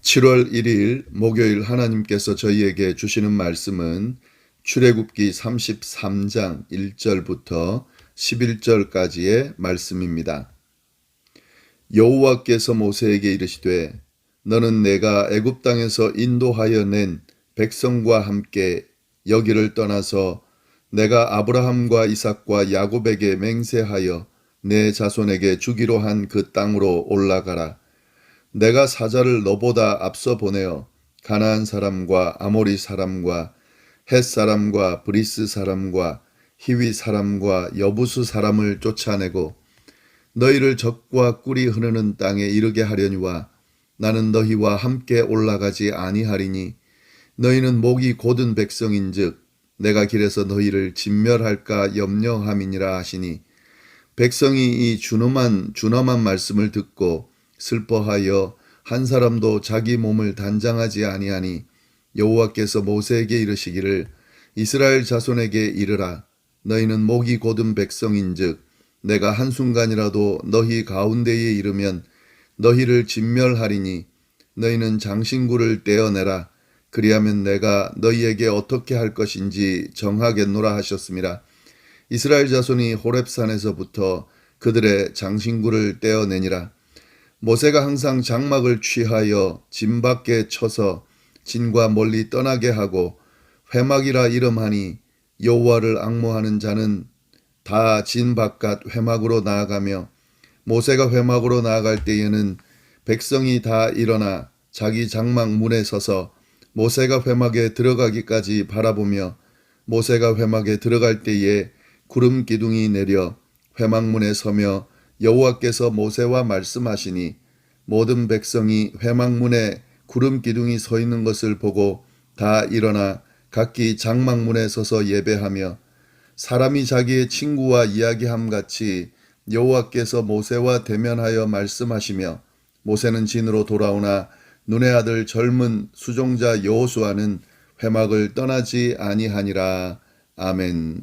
7월 1일 목요일 하나님께서 저희에게 주시는 말씀은 출애굽기 33장 1절부터 11절까지의 말씀입니다. 여호와께서 모세에게 이르시되 너는 내가 애굽 땅에서 인도하여 낸 백성과 함께 여기를 떠나서 내가 아브라함과 이삭과 야곱에게 맹세하여 내 자손에게 주기로 한 그 땅으로 올라가라. 내가 사자를 너보다 앞서 보내어 가나안 사람과 아모리 사람과 헷 사람과 브리스 사람과 히위 사람과 여부수 사람을 쫓아내고 너희를 적과 꿀이 흐르는 땅에 이르게 하려니와 나는 너희와 함께 올라가지 아니하리니 너희는 목이 곧은 백성인즉 내가 길에서 너희를 진멸할까 염려함이니라 하시니 백성이 이 준엄한 말씀을 듣고 슬퍼하여 한 사람도 자기 몸을 단장하지 아니하니 여호와께서 모세에게 이르시기를 이스라엘 자손에게 이르라. 너희는 목이 곧은 백성인즉 내가 한순간이라도 너희 가운데에 이르면 너희를 진멸하리니 너희는 장신구를 떼어내라. 그리하면 내가 너희에게 어떻게 할 것인지 정하겠노라 하셨습니다. 이스라엘 자손이 호렙산에서부터 그들의 장신구를 떼어내니라. 모세가 항상 장막을 취하여 진 밖에 쳐서 진과 멀리 떠나게 하고 회막이라 이름하니 여호와를 앙모하는 자는 다 진 바깥 회막으로 나아가며 모세가 회막으로 나아갈 때에는 백성이 다 일어나 자기 장막 문에 서서 모세가 회막에 들어가기까지 바라보며 모세가 회막에 들어갈 때에 구름 기둥이 내려 회막문에 서며 여호와께서 모세와 말씀하시니 모든 백성이 회막문에 구름 기둥이 서 있는 것을 보고 다 일어나 각기 장막문에 서서 예배하며 사람이 자기의 친구와 이야기함 같이 여호와께서 모세와 대면하여 말씀하시며 모세는 진으로 돌아오나 눈의 아들 젊은 수종자 여호수아는 회막을 떠나지 아니하니라. 아멘.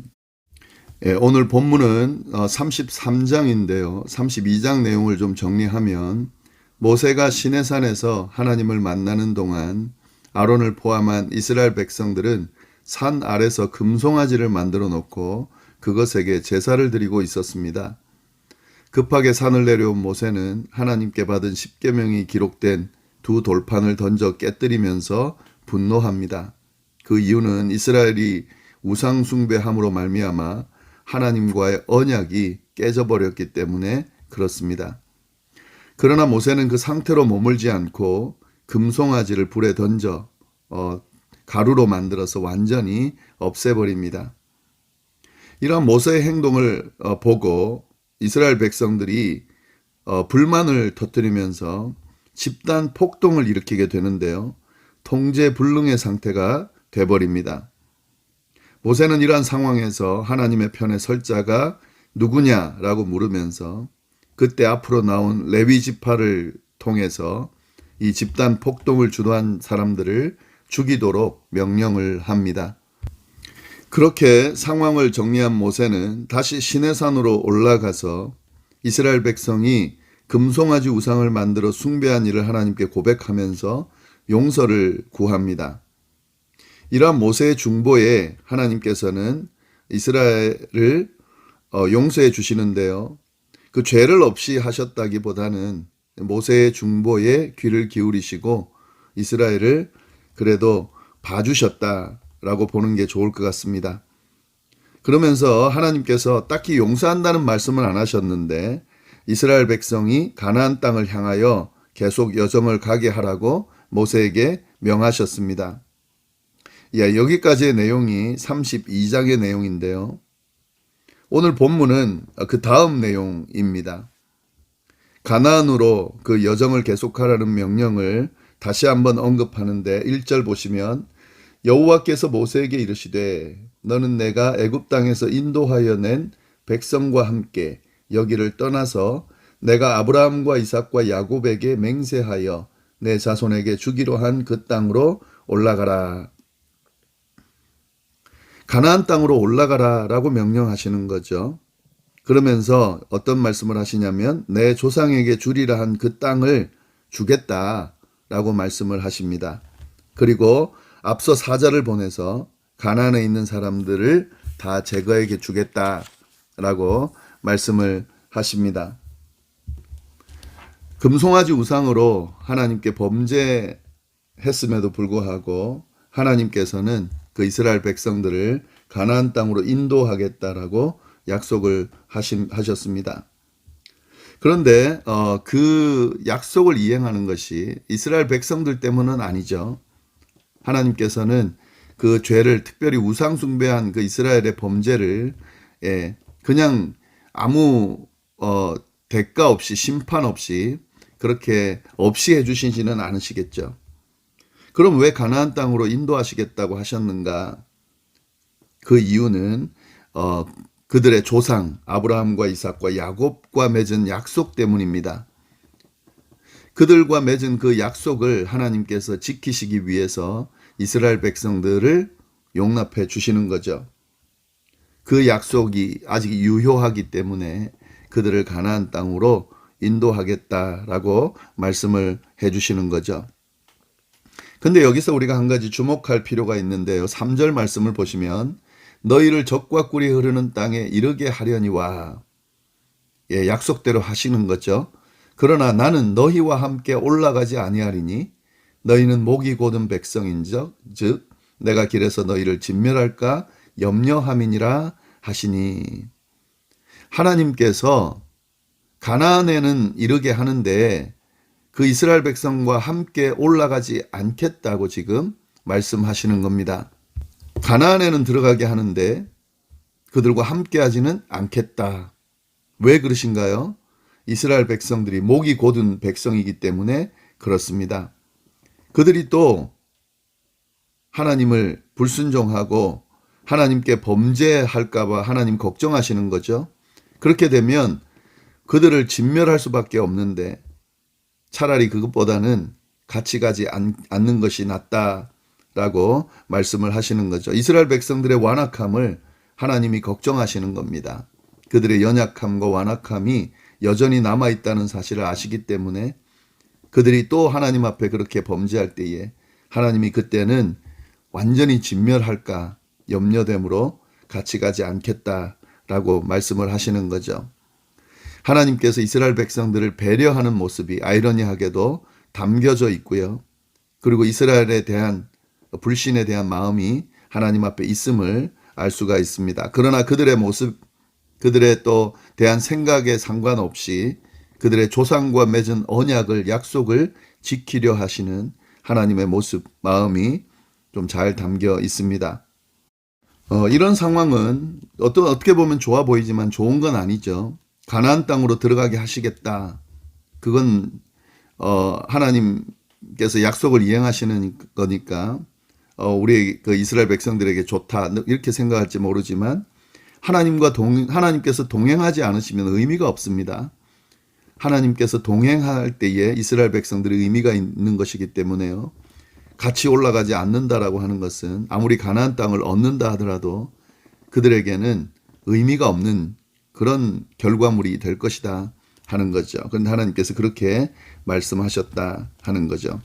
오늘 본문은 33장인데요. 32장 내용을 좀 정리하면 모세가 시내산에서 하나님을 만나는 동안 아론을 포함한 이스라엘 백성들은 산 아래서 금송아지를 만들어 놓고 그것에게 제사를 드리고 있었습니다. 급하게 산을 내려온 모세는 하나님께 받은 십계명이 기록된 두 돌판을 던져 깨뜨리면서 분노합니다. 그 이유는 이스라엘이 우상 숭배함으로 말미암아 하나님과의 언약이 깨져버렸기 때문에 그렇습니다. 그러나 모세는 그 상태로 머물지 않고 금송아지를 불에 던져 가루로 만들어서 완전히 없애버립니다. 이러한 모세의 행동을 보고 이스라엘 백성들이 불만을 터뜨리면서 집단 폭동을 일으키게 되는데요. 통제불능의 상태가 돼버립니다. 모세는 이러한 상황에서 하나님의 편에 설 자가 누구냐라고 물으면서 그때 앞으로 나온 레위 지파를 통해서 이 집단 폭동을 주도한 사람들을 죽이도록 명령을 합니다. 그렇게 상황을 정리한 모세는 다시 시내산으로 올라가서 이스라엘 백성이 금송아지 우상을 만들어 숭배한 일을 하나님께 고백하면서 용서를 구합니다. 이러한 모세의 중보에 하나님께서는 이스라엘을 용서해 주시는데요. 그 죄를 없이 하셨다기보다는 모세의 중보에 귀를 기울이시고 이스라엘을 그래도 봐주셨다라고 보는 게 좋을 것 같습니다. 그러면서 하나님께서 딱히 용서한다는 말씀은 안 하셨는데 이스라엘 백성이 가나안 땅을 향하여 계속 여정을 가게 하라고 모세에게 명하셨습니다. 여기까지의 내용이 32장의 내용인데요. 오늘 본문은 그 다음 내용입니다. 가나안으로 그 여정을 계속하라는 명령을 다시 한번 언급하는데 1절 보시면 여호와께서 모세에게 이르시되 너는 내가 애굽 땅에서 인도하여 낸 백성과 함께 여기를 떠나서 내가 아브라함과 이삭과 야곱에게 맹세하여 내 자손에게 주기로 한 그 땅으로 올라가라. 가나안 땅으로 올라가라 라고 명령하시는 거죠. 그러면서 어떤 말씀을 하시냐면 내 조상에게 주리라 한 그 땅을 주겠다. 라고 말씀을 하십니다. 그리고 앞서 사자를 보내서 가나안에 있는 사람들을 다 제거에게 주겠다라고 말씀을 하십니다. 금송아지 우상으로 하나님께 범죄했음에도 불구하고 하나님께서는 그 이스라엘 백성들을 가나안 땅으로 인도하겠다라고 약속을 하셨습니다. 그런데 그 약속을 이행하는 것이 이스라엘 백성들 때문은 아니죠. 하나님께서는 그 죄를, 특별히 우상 숭배한 그 이스라엘의 범죄를 그냥 아무 대가 없이, 심판 없이 그렇게 없이 해주시지는 않으시겠죠. 그럼 왜 가나안 땅으로 인도하시겠다고 하셨는가? 그 이유는 그들의 조상 아브라함과 이삭과 야곱과 맺은 약속 때문입니다. 그들과 맺은 그 약속을 하나님께서 지키시기 위해서 이스라엘 백성들을 용납해 주시는 거죠. 그 약속이 아직 유효하기 때문에 그들을 가나안 땅으로 인도하겠다라고 말씀을 해 주시는 거죠. 근데 여기서 우리가 한 가지 주목할 필요가 있는데요. 3절 말씀을 보시면 너희를 적과 꿀이 흐르는 땅에 이르게 하려니와, 약속대로 하시는 거죠. 그러나 나는 너희와 함께 올라가지 아니하리니 너희는 목이 곧은 백성인즉 즉 내가 길에서 너희를 진멸할까 염려함이니라 하시니. 하나님께서 가나안에는 이르게 하는데 그 이스라엘 백성과 함께 올라가지 않겠다고 지금 말씀하시는 겁니다. 가나안에는 들어가게 하는데 그들과 함께 하지는 않겠다. 왜 그러신가요? 이스라엘 백성들이 목이 곧은 백성이기 때문에 그렇습니다. 그들이 또 하나님을 불순종하고 하나님께 범죄할까봐 하나님 걱정하시는 거죠. 그렇게 되면 그들을 진멸할 수밖에 없는데 차라리 그것보다는 같이 가지 않는 것이 낫다라고 말씀을 하시는 거죠. 이스라엘 백성들의 완악함을 하나님이 걱정하시는 겁니다. 그들의 연약함과 완악함이 여전히 남아있다는 사실을 아시기 때문에 그들이 또 하나님 앞에 그렇게 범죄할 때에 하나님이 그때는 완전히 진멸할까 염려됨으로 같이 가지 않겠다라고 말씀을 하시는 거죠. 하나님께서 이스라엘 백성들을 배려하는 모습이 아이러니하게도 담겨져 있고요. 그리고 이스라엘에 대한 불신에 대한 마음이 하나님 앞에 있음을 알 수가 있습니다. 그러나 그들의 모습, 그들의 또 대한 생각에 상관없이 그들의 조상과 맺은 언약을, 약속을 지키려 하시는 하나님의 모습, 마음이 좀 잘 담겨 있습니다. 이런 상황은 어떻게 보면 좋아 보이지만 좋은 건 아니죠. 가나안 땅으로 들어가게 하시겠다. 그건 하나님께서 약속을 이행하시는 거니까 우리 그 이스라엘 백성들에게 좋다 이렇게 생각할지 모르지만 하나님께서 동행하지 않으시면 의미가 없습니다. 하나님께서 동행할 때에 이스라엘 백성들의 의미가 있는 것이기 때문에요. 같이 올라가지 않는다라고 하는 것은 아무리 가나안 땅을 얻는다 하더라도 그들에게는 의미가 없는 그런 결과물이 될 것이다 하는 거죠. 그런데 하나님께서 그렇게 말씀하셨다 하는 거죠.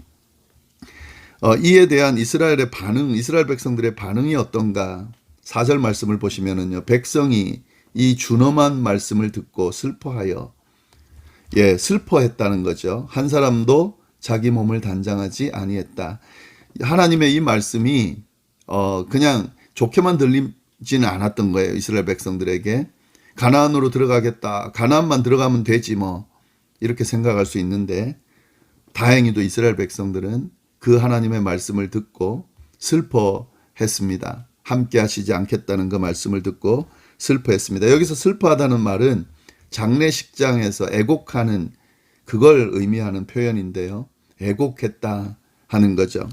이에 대한 이스라엘 백성들의 반응이 어떤가? 4절 말씀을 보시면은요. 백성이 이 준엄한 말씀을 듣고 슬퍼하여, 슬퍼했다는 거죠. 한 사람도 자기 몸을 단장하지 아니했다. 하나님의 이 말씀이 그냥 좋게만 들리지는 않았던 거예요. 이스라엘 백성들에게. 가나안으로 들어가겠다. 가나안만 들어가면 되지 뭐. 이렇게 생각할 수 있는데 다행히도 이스라엘 백성들은 그 하나님의 말씀을 듣고 슬퍼했습니다. 함께 하시지 않겠다는 그 말씀을 듣고 슬퍼했습니다. 여기서 슬퍼하다는 말은 장례식장에서 애곡하는 그걸 의미하는 표현인데요. 애곡했다 하는 거죠.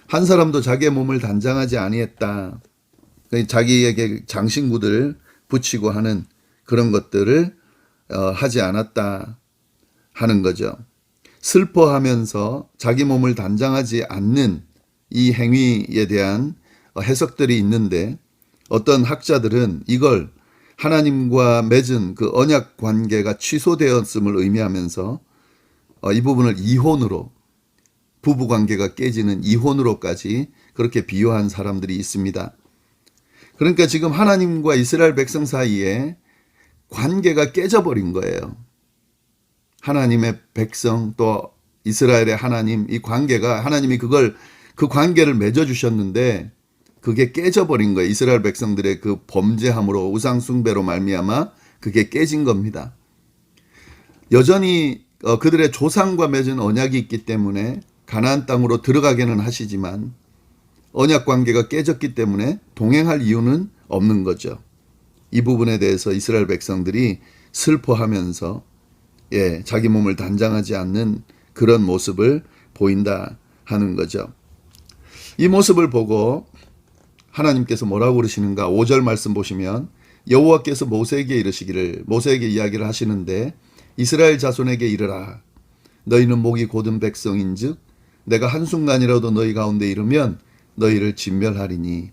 한 사람도 자기의 몸을 단장하지 아니했다. 자기에게 장신구들 붙이고 하는 그런 것들을 하지 않았다 하는 거죠. 슬퍼하면서 자기 몸을 단장하지 않는 이 행위에 대한 해석들이 있는데 어떤 학자들은 이걸 하나님과 맺은 그 언약 관계가 취소되었음을 의미하면서 이 부분을 이혼으로 부부 관계가 깨지는 이혼으로까지 그렇게 비유한 사람들이 있습니다. 그러니까 지금 하나님과 이스라엘 백성 사이에 관계가 깨져버린 거예요. 하나님의 백성 또 이스라엘의 하나님, 이 관계가 하나님이 그 관계를 맺어주셨는데 그게 깨져버린 거예요. 이스라엘 백성들의 그 범죄함으로 우상 숭배로 말미암아 그게 깨진 겁니다. 여전히 그들의 조상과 맺은 언약이 있기 때문에 가나안 땅으로 들어가게는 하시지만 언약 관계가 깨졌기 때문에 동행할 이유는 없는 거죠. 이 부분에 대해서 이스라엘 백성들이 슬퍼하면서 자기 몸을 단장하지 않는 그런 모습을 보인다 하는 거죠. 이 모습을 보고 하나님께서 뭐라고 그러시는가? 5절 말씀 보시면 여호와께서 모세에게 이르시기를, 모세에게 이야기를 하시는데 이스라엘 자손에게 이르라. 너희는 목이 곧은 백성인즉 내가 한순간이라도 너희 가운데 이르면 너희를 진멸하리니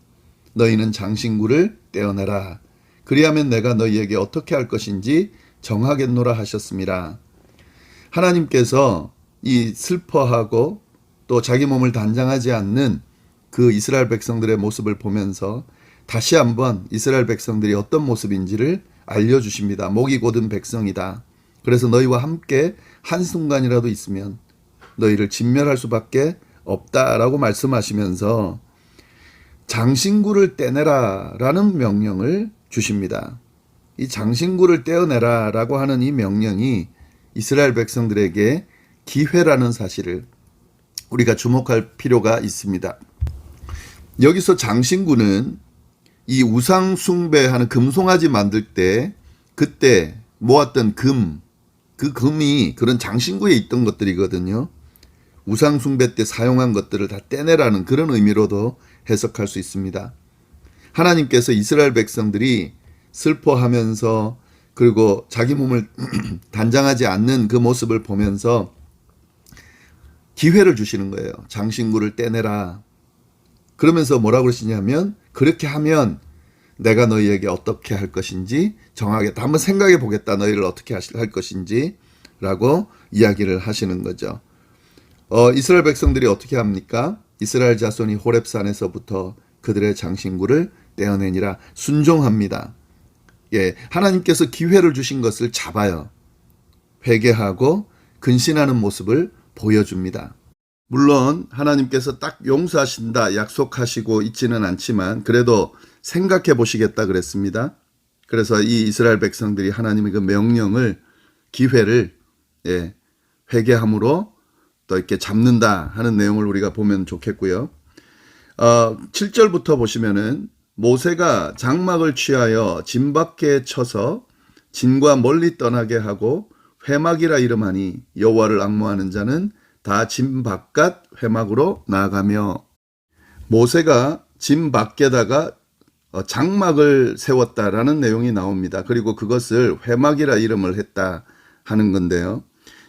너희는 장신구를 떼어내라. 그리하면 내가 너희에게 어떻게 할 것인지 정하겠노라 하셨습니다. 하나님께서 이 슬퍼하고 또 자기 몸을 단장하지 않는 그 이스라엘 백성들의 모습을 보면서 다시 한번 이스라엘 백성들이 어떤 모습인지를 알려주십니다. 목이 곧은 백성이다. 그래서 너희와 함께 한순간이라도 있으면 너희를 진멸할 수밖에 없다라고 말씀하시면서 장신구를 떼내라 라는 명령을 주십니다. 이 장신구를 떼어내라 라고 하는 이 명령이 이스라엘 백성들에게 기회라는 사실을 우리가 주목할 필요가 있습니다. 여기서 장신구는 이 우상 숭배하는 금송아지 만들 때 그때 모았던 그 금이 그런 장신구에 있던 것들이거든요. 우상 숭배 때 사용한 것들을 다 떼내라는 그런 의미로도 해석할 수 있습니다. 하나님께서 이스라엘 백성들이 슬퍼하면서 그리고 자기 몸을 단장하지 않는 그 모습을 보면서 기회를 주시는 거예요. 장신구를 떼내라. 그러면서 뭐라고 그러시냐면 그렇게 하면 내가 너희에게 어떻게 할 것인지 정하겠다. 한번 생각해 보겠다. 너희를 어떻게 할 것인지 라고 이야기를 하시는 거죠. 이스라엘 백성들이 어떻게 합니까? 이스라엘 자손이 호렙산에서부터 그들의 장신구를 떼어내니라 순종합니다. 하나님께서 기회를 주신 것을 잡아요. 회개하고 근신하는 모습을 보여줍니다. 물론 하나님께서 딱 용서하신다 약속하시고 있지는 않지만 그래도 생각해 보시겠다 그랬습니다. 그래서 이 이스라엘 백성들이 하나님의 그 명령을 기회를 회개함으로 또 이렇게 잡는다 하는 내용을 우리가 보면 좋겠고요. 7절부터 보시면은 모세가 장막을 취하여 진 밖에 쳐서 진과 멀리 떠나게 하고 회막이라 이름하니 여호와를 앙모하는 자는 다 진 바깥 회막으로 나아가며 모세가 진 밖에다가 장막을 세웠다라는 내용이 나옵니다. 그리고 그것을 회막이라 이름을 했다 하는 건데요.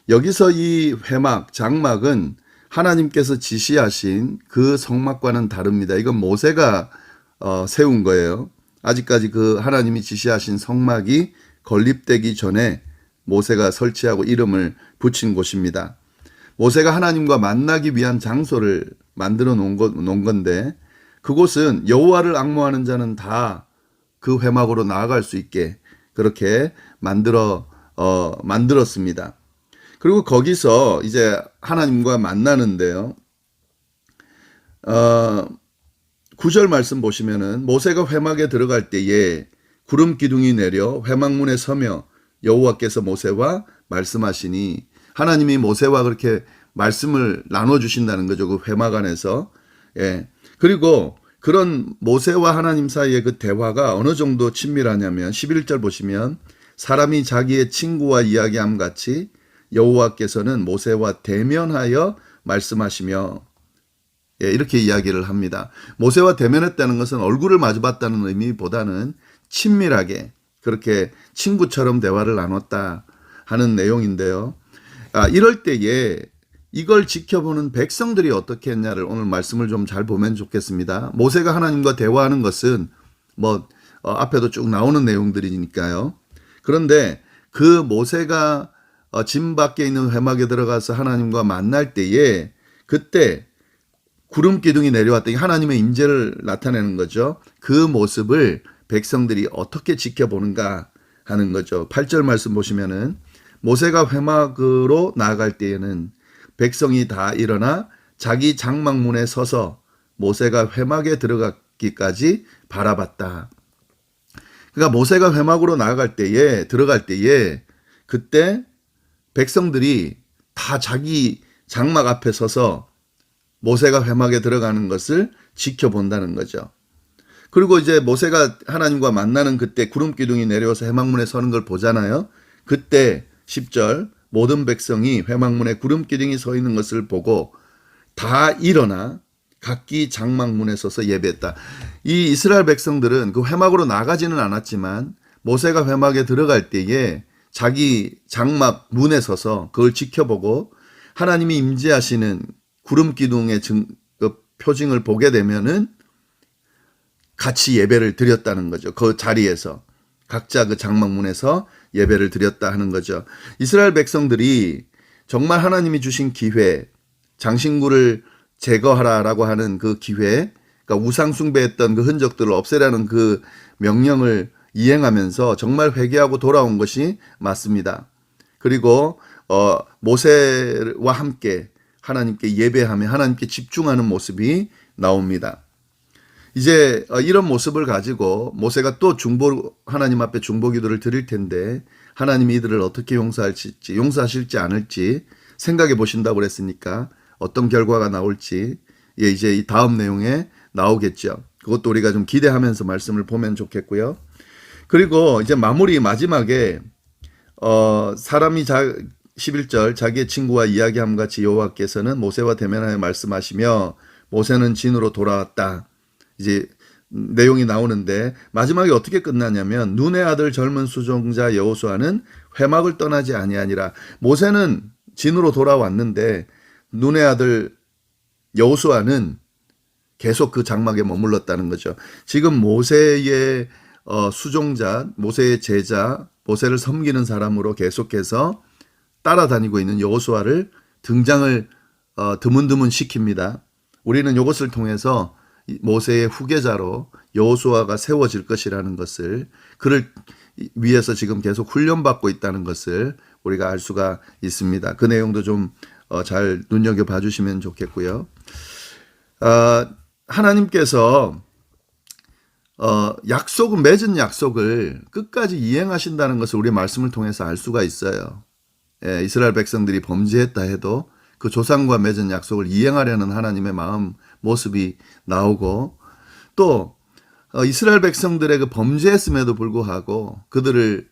여기서 이 회막, 장막은 하나님께서 지시하신 그 성막과는 다릅니다. 이건 모세가 세운 거예요. 아직까지 그 하나님이 지시하신 성막이 건립되기 전에 모세가 설치하고 이름을 붙인 곳입니다. 모세가 하나님과 만나기 위한 장소를 만들어 놓은 건데 그곳은 여호와를 앙모하는 자는 다 그 회막으로 나아갈 수 있게 그렇게 만들었습니다. 그리고 거기서 이제 하나님과 만나는데요. 9절 말씀 보시면은 모세가 회막에 들어갈 때에 구름 기둥이 내려 회막문에 서며 여호와께서 모세와 말씀하시니 하나님이 모세와 그렇게 말씀을 나눠주신다는 거죠. 그 회막 안에서. 그리고 그런 모세와 하나님 사이의 그 대화가 어느 정도 친밀하냐면 11절 보시면 사람이 자기의 친구와 이야기함 같이 여호와께서는 모세와 대면하여 말씀하시며 이렇게 이야기를 합니다. 모세와 대면했다는 것은 얼굴을 마주봤다는 의미보다는 친밀하게 그렇게 친구처럼 대화를 나눴다 하는 내용인데요. 이럴 때에 이걸 지켜보는 백성들이 어떻게 했냐를 오늘 말씀을 좀 잘 보면 좋겠습니다. 모세가 하나님과 대화하는 것은 앞에도 쭉 나오는 내용들이니까요. 그런데 그 모세가 진 밖에 있는 회막에 들어가서 하나님과 만날 때에 그때 구름 기둥이 내려왔더니 하나님의 임재를 나타내는 거죠. 그 모습을 백성들이 어떻게 지켜보는가 하는 거죠. 8절 말씀 보시면은 모세가 회막으로 나아갈 때에는 백성이 다 일어나 자기 장막문에 서서 모세가 회막에 들어가기까지 바라봤다. 그러니까 모세가 회막으로 들어갈 때에 그때 백성들이 다 자기 장막 앞에 서서 모세가 회막에 들어가는 것을 지켜본다는 거죠. 그리고 이제 모세가 하나님과 만나는 그때 구름 기둥이 내려와서 회막문에 서는 걸 보잖아요. 그때 10절 모든 백성이 회막문에 구름 기둥이 서 있는 것을 보고 다 일어나 각기 장막문에 서서 예배했다. 이 이스라엘 백성들은 그 회막으로 나가지는 않았지만 모세가 회막에 들어갈 때에 자기 장막 문에 서서 그걸 지켜보고 하나님이 임재하시는 구름 기둥의 표징을 보게 되면은 같이 예배를 드렸다는 거죠. 그 자리에서 각자 그 장막문에서 예배를 드렸다 하는 거죠. 이스라엘 백성들이 정말 하나님이 주신 기회, 장신구를 제거하라라고 하는 그 기회, 그러니까 우상 숭배했던 그 흔적들을 없애라는 그 명령을 이행하면서 정말 회개하고 돌아온 것이 맞습니다. 그리고 모세와 함께 하나님께 예배하며 하나님께 집중하는 모습이 나옵니다. 이제 이런 모습을 가지고 모세가 또 하나님 앞에 중보기도를 드릴 텐데 하나님이 이들을 어떻게 용서하실지 않을지 생각해 보신다고 그랬으니까 어떤 결과가 나올지 이제 이 다음 내용에 나오겠죠. 그것도 우리가 좀 기대하면서 말씀을 보면 좋겠고요. 그리고 이제 마지막에 사람이 11절 자기의 친구와 이야기함 같이 여호와께서는 모세와 대면하여 말씀하시며 모세는 진으로 돌아왔다. 이제 내용이 나오는데 마지막에 어떻게 끝나냐면 눈의 아들 젊은 수종자 여호수아는 회막을 떠나지 아니하니라. 모세는 진으로 돌아왔는데 눈의 아들 여호수아는 계속 그 장막에 머물렀다는 거죠. 지금 모세의 수종자, 모세의 제자, 모세를 섬기는 사람으로 계속해서 따라다니고 있는 여호수아를 등장을 드문드문 시킵니다. 우리는 이것을 통해서 모세의 후계자로 여호수아가 세워질 것이라는 것을 그를 위해서 지금 계속 훈련받고 있다는 것을 우리가 알 수가 있습니다. 그 내용도 좀 잘 눈여겨봐 주시면 좋겠고요. 하나님께서 맺은 약속을 끝까지 이행하신다는 것을 우리 말씀을 통해서 알 수가 있어요. 이스라엘 백성들이 범죄했다 해도 그 조상과 맺은 약속을 이행하려는 하나님의 마음 모습이 나오고 또 이스라엘 백성들의 그 범죄했음에도 불구하고 그들을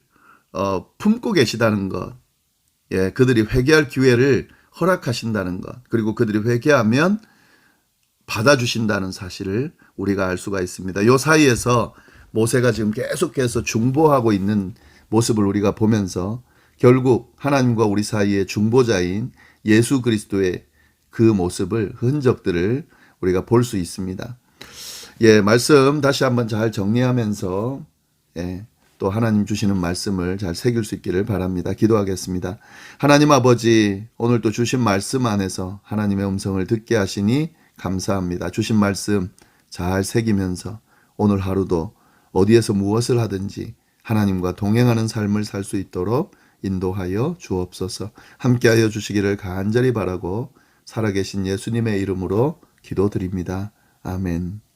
품고 계시다는 것, 그들이 회개할 기회를 허락하신다는 것, 그리고 그들이 회개하면 받아주신다는 사실을 우리가 알 수가 있습니다. 이 사이에서 모세가 지금 계속해서 중보하고 있는 모습을 우리가 보면서 결국 하나님과 우리 사이의 중보자인 예수 그리스도의 그 모습을, 흔적들을 우리가 볼 수 있습니다. 말씀 다시 한번 잘 정리하면서 또 하나님 주시는 말씀을 잘 새길 수 있기를 바랍니다. 기도하겠습니다. 하나님 아버지, 오늘 또 주신 말씀 안에서 하나님의 음성을 듣게 하시니 감사합니다. 주신 말씀 잘 새기면서 오늘 하루도 어디에서 무엇을 하든지 하나님과 동행하는 삶을 살 수 있도록 인도하여 주옵소서. 함께하여 주시기를 간절히 바라고 살아계신 예수님의 이름으로 기도드립니다. 아멘.